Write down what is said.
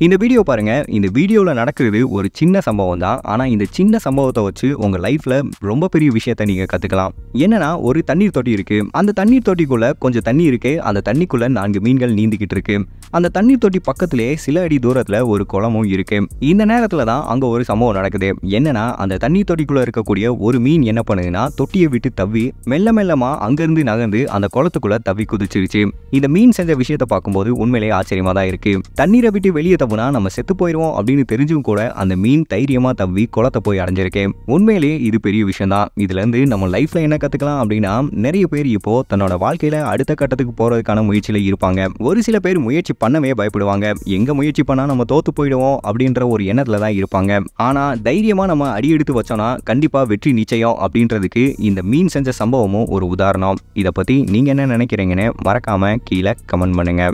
இந்த வீடியோ பாருங்க. இந்த வீடியோல நடக்கிறது ஒரு சின்ன சம்பவம் தான். ஆனா இந்த சின்ன சம்பவத்தை வச்சு உங்க லைஃப்ல ரொம்ப பெரிய விஷயத்தை நீங்க கத்துக்கலாம். என்னன்னா, ஒரு தண்ணீர் தொட்டி இருக்கு. அந்த தண்ணீர் தொட்டிக்குள்ள கொஞ்சம் தண்ணி இருக்கு. அந்த தண்ணிக்குள்ள 4 மீன்கள் நீந்திக்கிட்டு இருக்கு. அந்த தண்ணீர் தொட்டி பக்கத்திலே சில அடி தூரத்துல ஒரு குளமும் இருக்கு. இந்த நேரத்துல தான் அங்க ஒரு சம்பவம் நடக்குது. என்னன்னா, அந்த தண்ணீர் தொட்டிக்குள்ள இருக்கக்கூடிய ஒரு மீன் என்ன பண்ணுதுன்னா, தொட்டியை விட்டு தவ்வி மெல்ல மெல்லமா அங்கிருந்து நகர்ந்து அந்த குளத்துக்குள்ள தவ்வி குதிச்சிருச்சு. இந்த மீன் செஞ்ச விஷயத்தை பார்க்கும்போது உண்மையிலேயே ஆச்சரியமா தான் இருக்கு. தண்ணீரை விட்டு வெளியே தப்புனா நம்ம செத்து போயிடுவோம் அப்படின்னு தெரிஞ்சும் கூட அந்த மீன் தைரியமா தவ்வி குளத்தை போய் அடைஞ்சிருக்கேன். உண்மையிலேயே இது பெரிய விஷயம் தான். இதுல இருந்து நம்ம லைஃப்ல என்ன கத்துக்கலாம் அப்படின்னா, நிறைய பேர் இப்போ தன்னோட வாழ்க்கையில அடுத்த கட்டத்துக்கு போறதுக்கான முயற்சியில இருப்பாங்க. ஒரு சில பேர் முயற்சி பண்ணவே பயப்படுவாங்க. எங்க முயற்சி பண்ணா நம்ம தோத்து போயிடுவோம் அப்படின்ற ஒரு எண்ணத்துல தான் இருப்பாங்க. ஆனா தைரியமா நம்ம அடி எடுத்து வச்சோம்னா கண்டிப்பா வெற்றி நிச்சயம் அப்படின்றதுக்கு இந்த மீன் செஞ்ச சம்பவமும் ஒரு உதாரணம். இதை பத்தி நீங்க என்ன நினைக்கிறீங்கன்னு மறக்காம கீழே கமெண்ட் பண்ணுங்க.